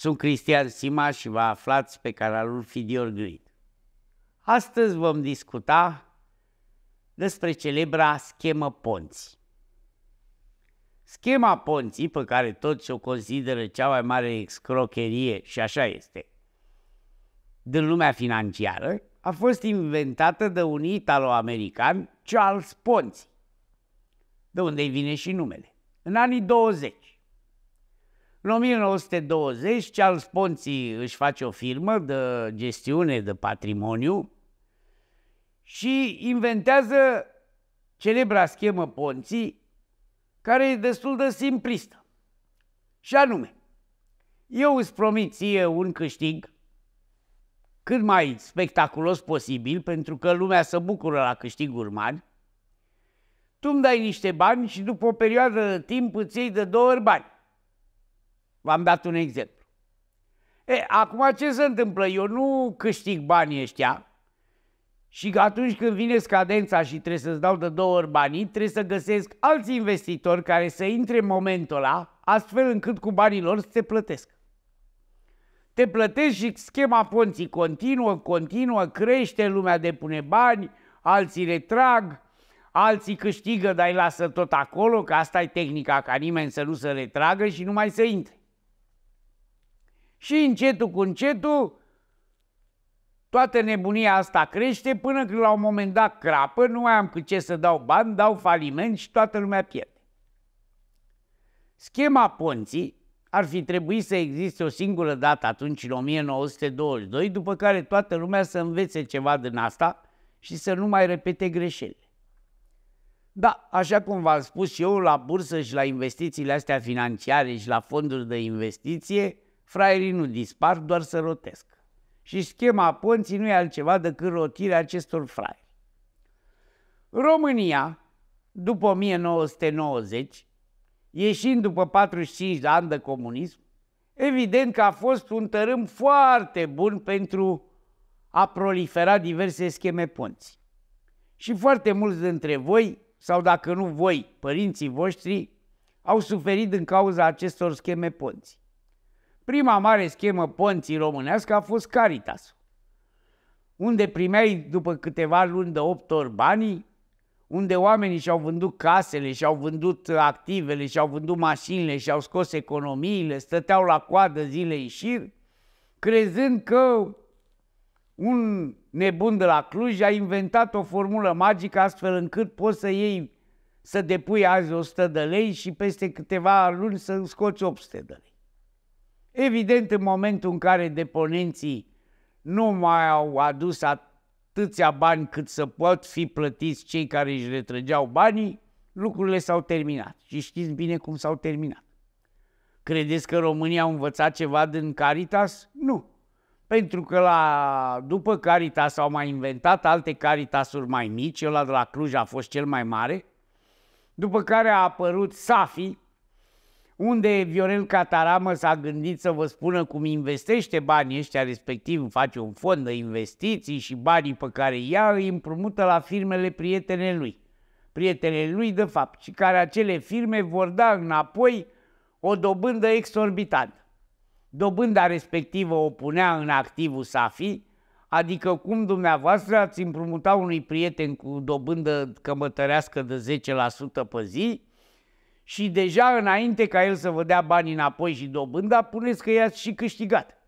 Sunt Cristian Sima și vă aflați pe canalul Feed Your Greed. Astăzi vom discuta despre celebra schemă Ponzi. Schema Ponzi, pe care toți o consideră cea mai mare escrocherie, și așa este, din lumea financiară, a fost inventată de un italo-american, Charles Ponzi, de unde îi vine și numele, în anii 20. În 1920, Charles Ponzi își face o firmă de gestiune de patrimoniu și inventează celebra schemă Ponzi, care e destul de simplistă. Și anume, eu îți promit ție un câștig cât mai spectaculos posibil, pentru că lumea se bucură la câștiguri mari, tu îmi dai niște bani și după o perioadă de timp îți iei de 2 ori bani. V-am dat un exemplu. Acum ce se întâmplă? Eu nu câștig banii ăștia și atunci când vine scadența și trebuie să-ți dau de 2 ori banii, trebuie să găsesc alți investitori care să intre în momentul ăla, astfel încât cu banii lor să te plătesc. Te plătești și schema Ponzi continuă, crește, lumea depune bani, alții retrag, alții câștigă, dar îi lasă tot acolo, că asta e tehnica, ca nimeni să nu se retragă și numai să intre. Și încetul cu încetul, toată nebunia asta crește până când la un moment dat crapă, nu mai am cu ce să dau bani, dau faliment și toată lumea pierde. Schema Ponzi ar fi trebuit să existe o singură dată atunci, în 1922, după care toată lumea să învețe ceva din asta și să nu mai repete greșelile. Da, așa cum v-am spus și eu, la bursă și la investițiile astea financiare și la fonduri de investiție, fraierii nu dispar, doar se rotesc. Și schema Ponzi nu e altceva decât rotirea acestor fraieri. România, după 1990, ieșind după 45 de ani de comunism, evident că a fost un tărâm foarte bun pentru a prolifera diverse scheme Ponzi. Și foarte mulți dintre voi, sau dacă nu voi, părinții voștri, au suferit din cauza acestor scheme Ponzi. Prima mare schemă Ponzi românească a fost Caritas, unde primeai după câteva luni de 8 ori banii, unde oamenii și-au vândut casele, și-au vândut activele, și-au vândut mașinile, și-au scos economiile, stăteau la coadă zile în șir, crezând că un nebun de la Cluj a inventat o formulă magică astfel încât poți să iei, să depui azi 100 de lei și peste câteva luni să scoți 800 de lei. Evident, în momentul în care deponenții nu mai au adus atâția bani cât să pot fi plătiți cei care își retrăgeau banii, lucrurile s-au terminat. Și știți bine cum s-au terminat. Credeți că România a învățat ceva din Caritas? Nu. Pentru că după Caritas s-au mai inventat alte Caritasuri mai mici, ăla de la Cluj a fost cel mai mare, după care a apărut Safi, unde Viorel Cataramă s-a gândit să vă spună cum investește banii ăștia, respectiv face un fond de investiții și banii pe care ia îi împrumută la firmele prietene lui de fapt, și care acele firme vor da înapoi o dobândă exorbitantă. Dobânda respectivă o punea în activul Safi, adică cum dumneavoastră ați împrumuta unui prieten cu dobândă cămătărească de 10% pe zi și deja înainte ca el să vă dea banii înapoi și dobânda, puneți că i-ați și câștigat.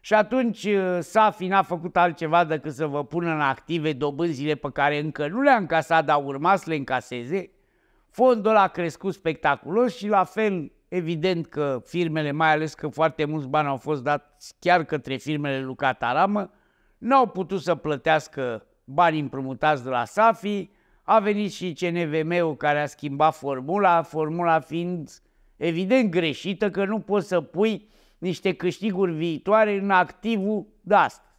Și atunci Safi n-a făcut altceva decât să vă pună în active dobânzile pe care încă nu le-a încasat, dar urma să le încaseze. Fondul ăla a crescut spectaculos și la fel, evident că firmele, mai ales că foarte mulți bani au fost dați chiar către firmele lui Cataramă, n-au putut să plătească banii împrumutați de la Safi. A venit și CNVM-ul care a schimbat formula fiind evident greșită, că nu poți să pui niște câștiguri viitoare în activul de astăzi.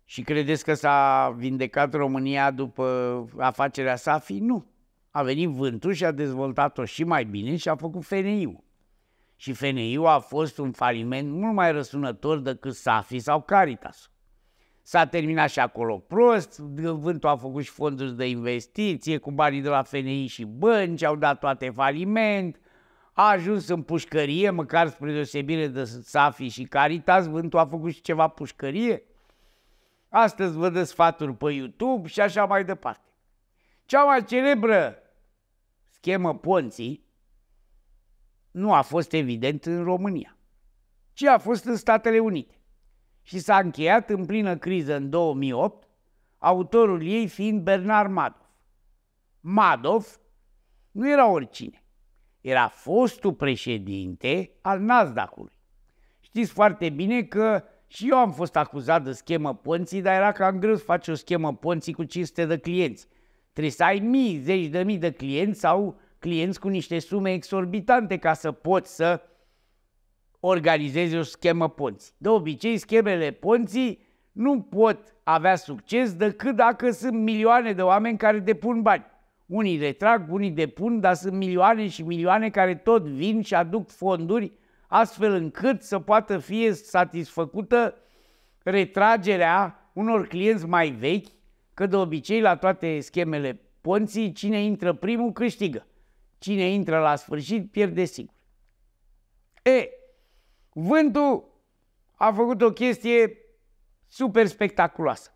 Și credeți că s-a vindecat România după afacerea Safi? Nu. A venit vântul și a dezvoltat-o și mai bine și a făcut FNI-ul. Și FNI-ul a fost un faliment mult mai răsunător decât Safi sau Caritas. S-a terminat și acolo prost, vântul a făcut și fonduri de investiție cu banii de la FNI și bănci, au dat toate faliment, a ajuns în pușcărie, măcar spre deosebire de Safi și Caritas, vântul a făcut și ceva pușcărie. Astăzi vă dă sfaturi pe YouTube și așa mai departe. Cea mai celebră schemă Ponzi nu a fost evident în România, ci a fost în Statele Unite și s-a încheiat în plină criză în 2008, autorul ei fiind Bernard Madoff. Madoff nu era oricine, era fostul președinte al Nasdaq-ului. Știți foarte bine că și eu am fost acuzat de schemă Ponzi, dar era cam greu să faci o schemă Ponzi cu 500 de clienți. Trebuie să ai mii, zeci de mii de clienți sau clienți cu niște sume exorbitante ca să poți să organizezi o schemă Ponzi. De obicei, schemele Ponzi nu pot avea succes decât dacă sunt milioane de oameni care depun bani. Unii retrag, unii depun, dar sunt milioane și milioane care tot vin și aduc fonduri astfel încât să poată fi satisfăcută retragerea unor clienți mai vechi, că de obicei la toate schemele Ponzi cine intră primul câștigă. Cine intră la sfârșit pierde sigur. Vântul a făcut o chestie super spectaculoasă.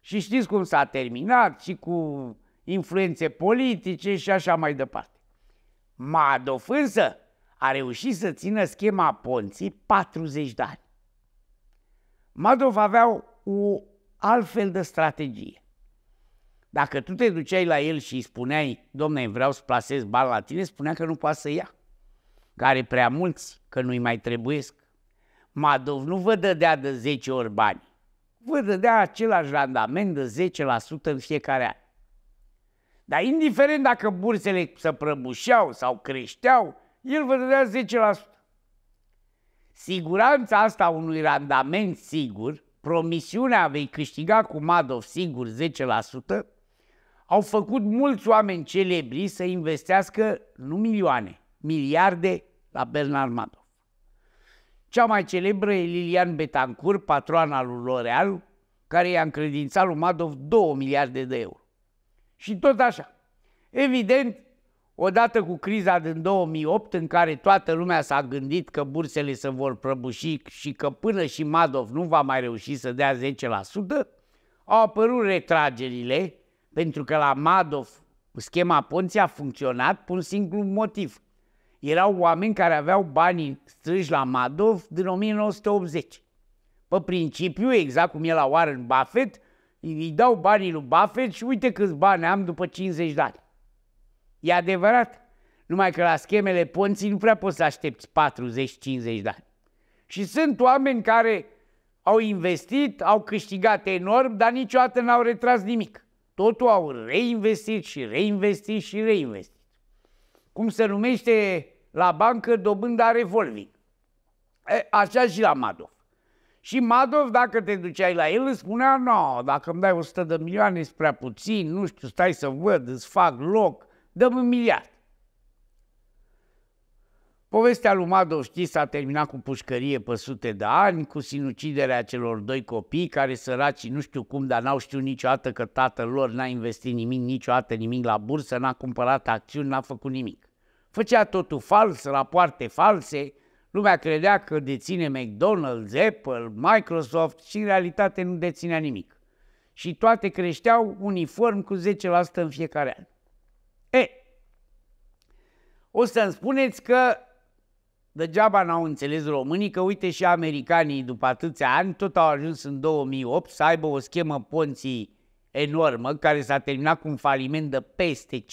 Și știți cum s-a terminat și cu influențe politice și așa mai departe. Madoff însă a reușit să țină schema Ponzi 40 de ani. Madoff avea o altfel de strategie. Dacă tu te duceai la el și îi spuneai, domne, vreau să plasez bani la tine, spunea că nu poate să ia, că are prea mulți, că nu-i mai trebuiesc. Madoff nu vă dădea de 10 ori bani, vă dădea același randament de 10% în fiecare an. Dar indiferent dacă bursele se prăbușeau sau creșteau, el vă dădea 10%. Siguranța asta unui randament sigur, promisiunea vei câștiga cu Madoff sigur 10%, au făcut mulți oameni celebri să investească nu milioane, miliarde la Bernard Madoff. Cea mai celebră e Liliane Bettencourt, patroana lui L'Oréal, care i-a încredințat lui Madoff 2 miliarde de euro. Și tot așa. Evident, odată cu criza din 2008, în care toată lumea s-a gândit că bursele se vor prăbuși și că până și Madoff nu va mai reuși să dea 10%, au apărut retragerile, pentru că la Madoff schema Ponzi a funcționat pe un singur motiv. Erau oameni care aveau banii strâși la Madoff din 1980. Pe principiu, exact cum e la Warren Buffett, îi dau banii lui Buffett și uite câți bani am după 50 de ani. E adevărat, numai că la schemele Ponzi nu prea poți să aștepți 40-50 de ani. Și sunt oameni care au investit, au câștigat enorm, dar niciodată n-au retras nimic. Totul au reinvestit și reinvestit și reinvestit. Cum se numește la bancă dobânda revolving. Așa și la Madoff. Și Madoff, dacă te duceai la el, îți spunea, no, dacă îmi dai 100 de milioane, e prea puțin, nu știu, stai să văd, îți fac loc, dă-mi 1 miliard. Povestea lui Madoff, știți, s-a terminat cu pușcărie pe sute de ani, cu sinuciderea celor 2 copii, care săraci nu știu cum, dar n-au știut niciodată că tatăl lor n-a investit nimic, niciodată nimic la bursă, n-a cumpărat acțiuni, n-a făcut nimic. Făcea totul fals, rapoarte false, lumea credea că deține McDonald's, Apple, Microsoft și în realitate nu deținea nimic. Și toate creșteau uniform cu 10% în fiecare an. O să-mi spuneți că degeaba n-au înțeles românii că uite și americanii după atâția ani tot au ajuns în 2008 să aibă o schemă Ponzi enormă care s-a terminat cu un faliment de peste 50-60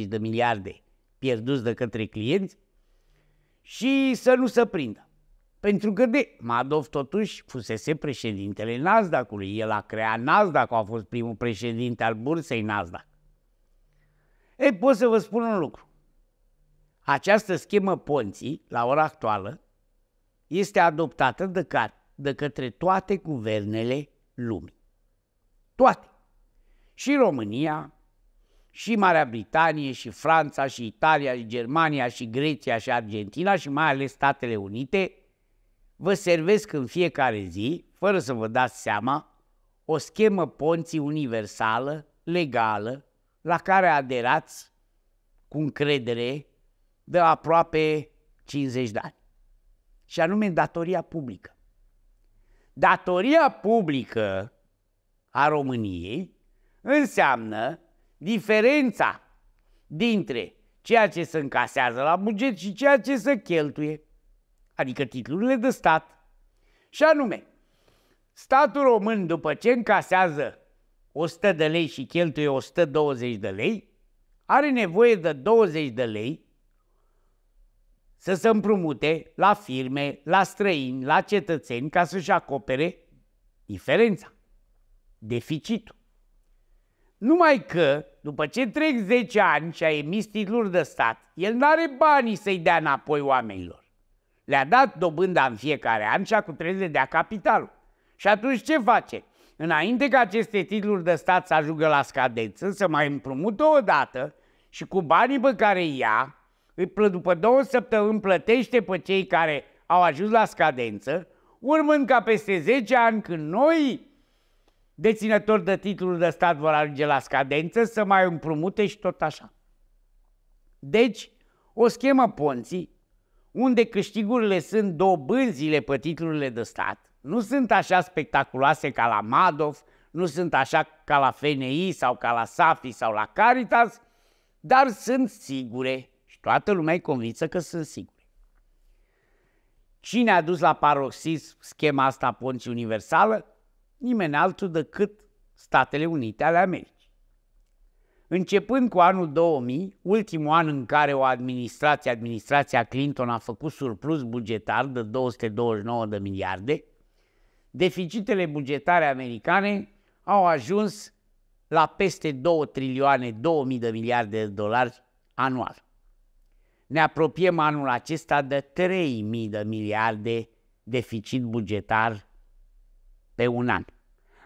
de miliarde pierduți de către clienți și să nu se prindă. Pentru că Madoff totuși fusese președintele Nasdaq-ului, el a creat Nasdaq, a fost primul președinte al bursei Nasdaq. Pot să vă spun un lucru. Această schemă Ponzi, la ora actuală, este adoptată de către toate guvernele lumii. Toate. Și România, și Marea Britanie, și Franța, și Italia, și Germania, și Grecia, și Argentina, și mai ales Statele Unite, vă servesc în fiecare zi, fără să vă dați seama, o schemă Ponzi universală, legală, la care aderați cu încredere de aproape 50 de ani, și anume datoria publică. Datoria publică a României înseamnă diferența dintre ceea ce se încasează la buget și ceea ce se cheltuie, adică titlurile de stat. Și anume, statul român, după ce încasează 100 de lei și cheltuie 120 de lei, are nevoie de 20 de lei să se împrumute la firme, la străini, la cetățeni, ca să-și acopere diferența, deficitul. Numai că, după ce trec 10 ani și a emis titluri de stat, el n-are banii să-i dea înapoi oamenilor. Le-a dat dobânda în fiecare an și acum trebuie să dea capitalul. Și atunci ce face? Înainte ca aceste titluri de stat să ajungă la scadență, să mai împrumută o dată și cu banii pe care îi ia, după 2 săptămâni plătește pe cei care au ajuns la scadență, urmând ca peste 10 ani, când noi deținători de titluri de stat vor ajunge la scadență, să mai împrumute și tot așa. Deci, o schemă Ponzi, unde câștigurile sunt dobânzile pe titlurile de stat, nu sunt așa spectaculoase ca la Madoff, nu sunt așa ca la FNI sau ca la Safi sau la Caritas, dar sunt sigure și toată lumea e convinsă că sunt sigure. Cine a dus la paroxism schema asta Ponzi universală? Nimeni altul decât Statele Unite ale Americii. Începând cu anul 2000, ultimul an în care administrația Clinton a făcut surplus bugetar de 229 de miliarde, deficitele bugetare americane au ajuns la peste 2 trilioane, 2000 de miliarde de dolari anual. Ne apropiem anul acesta de 3000 de miliarde deficit bugetar pe un an.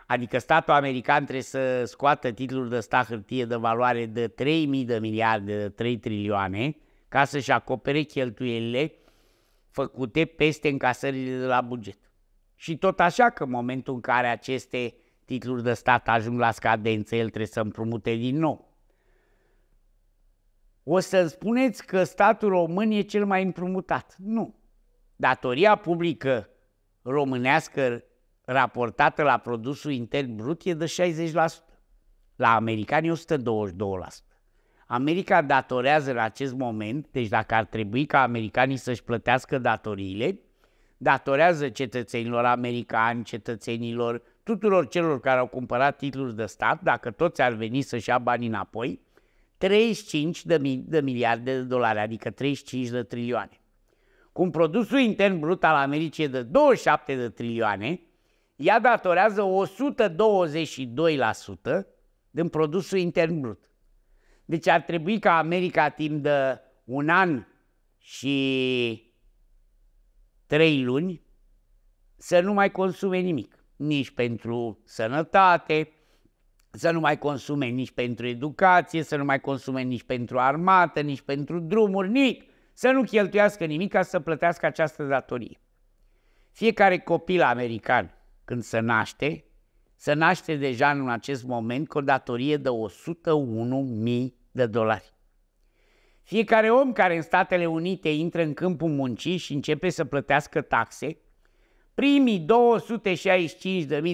Adică statul american trebuie să scoată titluri de stat hârtie de valoare de 3000 de miliarde, de 3 trilioane, ca să-și acopere cheltuielile făcute peste încasările de la buget. Și tot așa că în momentul în care aceste titluri de stat ajung la scadență, el trebuie să împrumute din nou. O să spuneți că statul român e cel mai împrumutat. Nu. Datoria publică românească raportată la produsul intern brut e de 60%. La americani 122%. America datorează în acest moment, deci dacă ar trebui ca americanii să-și plătească datoriile, datorează cetățenilor americani, cetățenilor, tuturor celor care au cumpărat titluri de stat, dacă toți ar veni să-și ia banii înapoi, 35 de miliarde de dolari, adică 35 de trilioane. Cum produsul intern brut al Americii e de 27 de trilioane, ea datorează 122% din produsul intern brut. Deci ar trebui ca America timp de 1 an și 3 luni să nu mai consume nimic, nici pentru sănătate, să nu mai consume nici pentru educație, să nu mai consume nici pentru armată, nici pentru drumuri, nimic. Să nu cheltuiască nimic ca să plătească această datorie. Fiecare copil american, când se naște deja în acest moment cu o datorie de 101.000 de dolari. Fiecare om care în Statele Unite intră în câmpul muncii și începe să plătească taxe, primii 265.000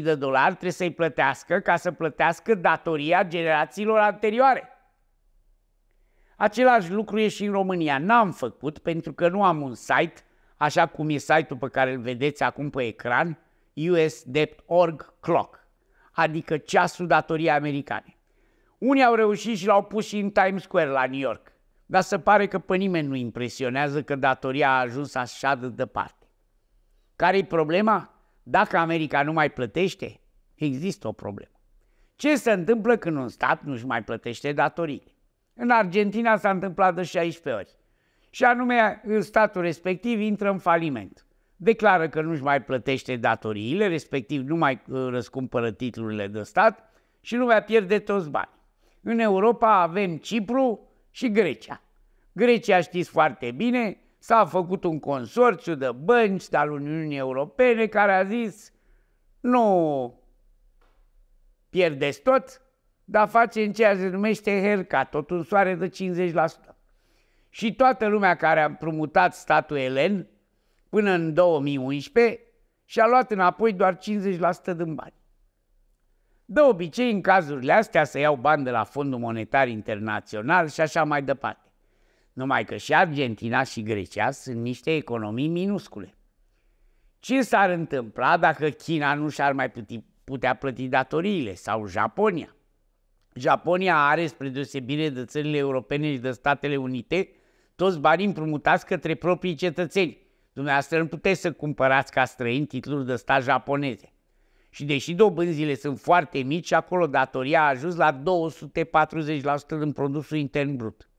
de dolari trebuie să-i plătească ca să plătească datoria generațiilor anterioare. Același lucru e și în România. N-am făcut pentru că nu am un site, așa cum e site-ul pe care îl vedeți acum pe ecran, US-Debt.org Clock, adică ceasul datoriei americane. Unii au reușit și l-au pus și în Times Square la New York, dar se pare că pe nimeni nu impresionează că datoria a ajuns așa de departe. Care-i problema? Dacă America nu mai plătește, există o problemă. Ce se întâmplă când un stat nu-și mai plătește datoriile? În Argentina s-a întâmplat de 16 ori. Și anume, statul respectiv intră în faliment. Declară că nu-și mai plătește datoriile, respectiv nu mai răscumpără titlurile de stat și lumea pierde toți banii. În Europa avem Cipru și Grecia. Grecia, știți foarte bine, s-a făcut un consorțiu de bănci al Uniunii Europene care a zis: nu pierdeți tot, dar facem ceea ce se numește haircut, tot un soare de 50%. și toată lumea care a împrumutat statul elen până în 2011 și-a luat înapoi doar 50% din bani. De obicei, în cazurile astea, să iau bani de la Fondul Monetar Internațional și așa mai departe. Numai că și Argentina și Grecia sunt niște economii minuscule. Ce s-ar întâmpla dacă China nu și-ar mai putea plăti datoriile? Sau Japonia? Japonia are, spre deosebire de țările europene și de Statele Unite, toți banii împrumutați către proprii cetățeni. Dumneavoastră nu puteți să cumpărați ca străini titluri de stat japoneze. Și deși dobânzile sunt foarte mici, acolo datoria a ajuns la 240% din produsul intern brut.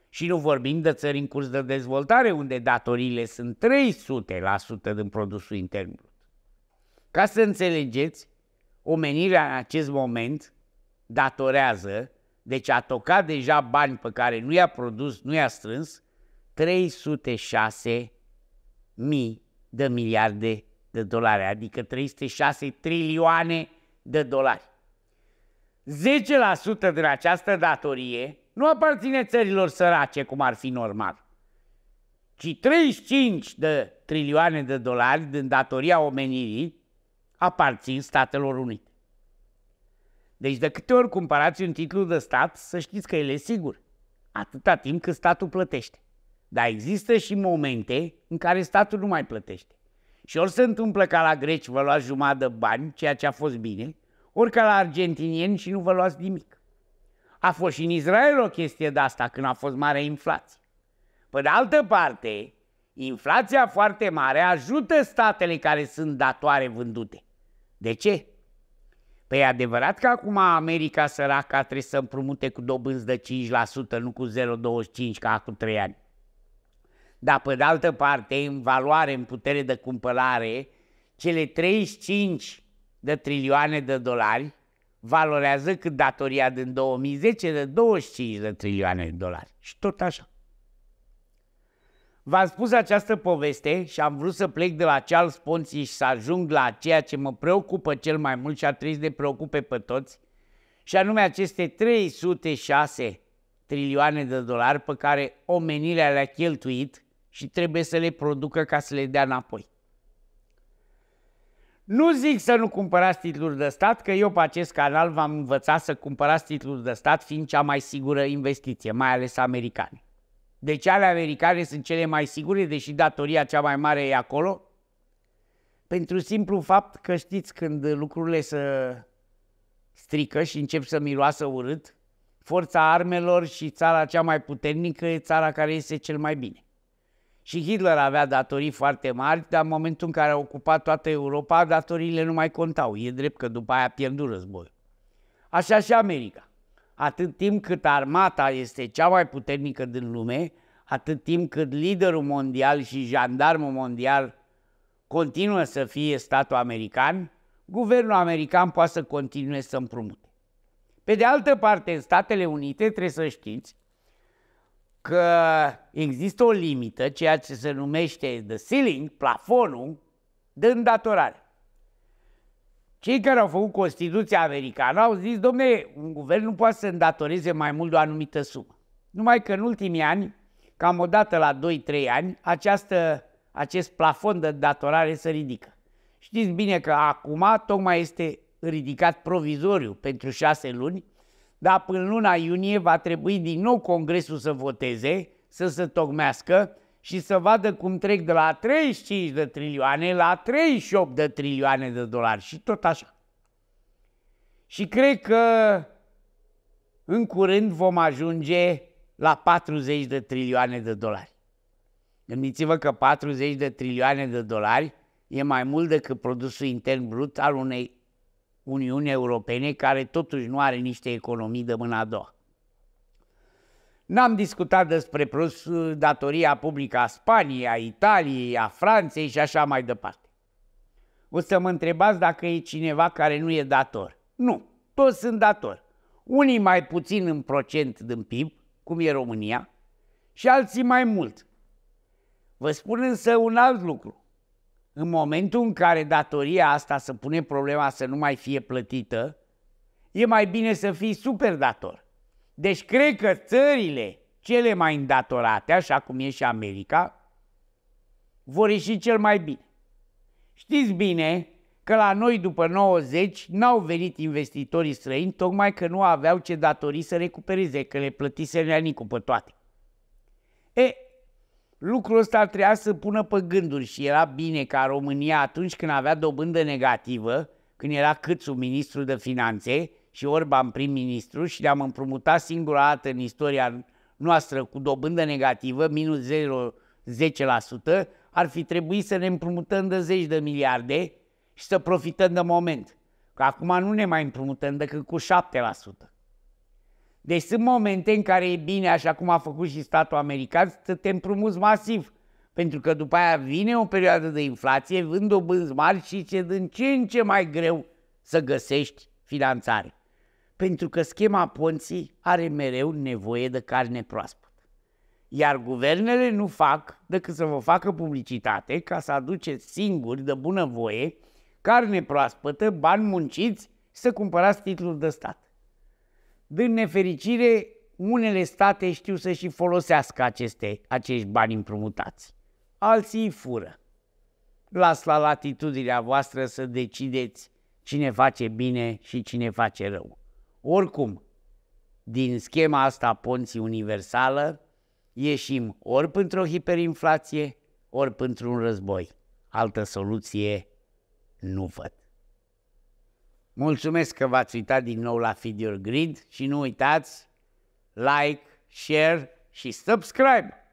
Și nu vorbim de țări în curs de dezvoltare, unde datoriile sunt 300% din produsul intern brut. Ca să înțelegeți, omenirea în acest moment datorează, deci a tocat deja bani pe care nu i-a produs, nu i-a strâns, 306.000 de miliarde de dolari, adică 306 trilioane de dolari. 10% din această datorie nu aparține țărilor sărace, cum ar fi normal, ci 35 de trilioane de dolari din datoria omenirii aparțin Statelor Unite. Deci de câte ori cumpărați un titlu de stat, să știți că el e sigur, atâta timp cât statul plătește. Dar există și momente în care statul nu mai plătește. Și ori se întâmplă ca la greci vă luați jumătate de bani, ceea ce a fost bine, ori ca la argentinieni și nu vă luați nimic. A fost și în Israel o chestie de asta când a fost mare inflație. Pe de altă parte, inflația foarte mare ajută statele care sunt datoare vândute. De ce? Păi e adevărat că acum America săraca trebuie să împrumute cu dobânzi de 5%, nu cu 0,25% ca acum 3 ani. Dar pe de altă parte, în valoare, în putere de cumpărare, cele 35 de trilioane de dolari valorează cât datoria din 2010 de 25 de trilioane de dolari. Și tot așa. V-am spus această poveste și am vrut să plec de la Charles Ponzi și să ajung la ceea ce mă preocupă cel mai mult și ar trebui să ne preocupe pe toți, și anume aceste 306 trilioane de dolari pe care omenirea le-a cheltuit și trebuie să le producă ca să le dea înapoi. Nu zic să nu cumpărați titluri de stat, că eu pe acest canal v-am învățat să cumpărați titluri de stat fiind cea mai sigură investiție, mai ales americane. Deci ale americane sunt cele mai sigure, deși datoria cea mai mare e acolo, pentru simplu fapt că știți, când lucrurile se strică și încep să miroasă urât, forța armelor și țara cea mai puternică e țara care iese cel mai bine. Și Hitler avea datorii foarte mari, dar în momentul în care a ocupat toată Europa, datoriile nu mai contau. E drept că după aia a pierdut războiul. Așa și America. Atât timp cât armata este cea mai puternică din lume, atât timp cât liderul mondial și jandarmul mondial continuă să fie statul american, guvernul american poate să continue să împrumute. Pe de altă parte, în Statele Unite trebuie să știți că există o limită, ceea ce se numește the ceiling, plafonul de îndatorare. Cei care au făcut Constituția americană au zis, dom'le, un guvern nu poate să îndatoreze mai mult de o anumită sumă. Numai că în ultimii ani, cam o dată la 2-3 ani, acest plafon de îndatorare se ridică. Știți bine că acum tocmai este ridicat provizoriu pentru 6 luni, dar până în luna iunie va trebui din nou Congresul să voteze, să se tocmească și să vadă cum trec de la 35 de trilioane la 38 de trilioane de dolari și tot așa. Și cred că în curând vom ajunge la 40 de trilioane de dolari. Gândiți-vă că 40 de trilioane de dolari e mai mult decât produsul intern brut al unei Uniuni Europene, care totuși nu are niște economii de mâna a doua. N-am discutat despre datoria publică a Spaniei, a Italiei, a Franței și așa mai departe. O să mă întrebați dacă e cineva care nu e dator. Nu, toți sunt datori. Unii mai puțin în procent din PIB, cum e România, și alții mai mult. Vă spun însă un alt lucru. În momentul în care datoria asta se pune problema să nu mai fie plătită, e mai bine să fii superdator. Deci cred că țările cele mai îndatorate, așa cum e și America, vor ieși cel mai bine. Știți bine că la noi după 90 n-au venit investitorii străini tocmai că nu aveau ce datorii să recupereze, că le plătise neanicu pe toate. Lucrul ăsta trebuia să pună pe gânduri și era bine ca România atunci când avea dobândă negativă, când era Câțu ministrul de finanțe și Orban prim-ministru și ne-am împrumutat singura dată în istoria noastră cu dobândă negativă, minus 0,10%, ar fi trebuit să ne împrumutăm de 10 de miliarde și să profităm de moment. Că acum nu ne mai împrumutăm decât cu 7%. Deci sunt momente în care e bine, așa cum a făcut și statul american, să te împrumuți masiv. Pentru că după aia vine o perioadă de inflație, vând dobânzi mari și ți-e din ce în ce mai greu să găsești finanțare. Pentru că schema Ponzi are mereu nevoie de carne proaspătă. Iar guvernele nu fac decât să vă facă publicitate ca să aduceți singuri, de bunăvoie, carne proaspătă, bani munciți și să cumpărați titluri de stat. Din nefericire, unele state știu să și folosească acești bani împrumutați. Alții îi fură. Las la latitudinea voastră să decideți cine face bine și cine face rău. Oricum, din schema asta Ponzi universală, ieșim ori pentru o hiperinflație, ori pentru un război. Altă soluție nu văd. Mulțumesc că v-ați uitat din nou la Feed Your Greed și nu uitați like, share și subscribe!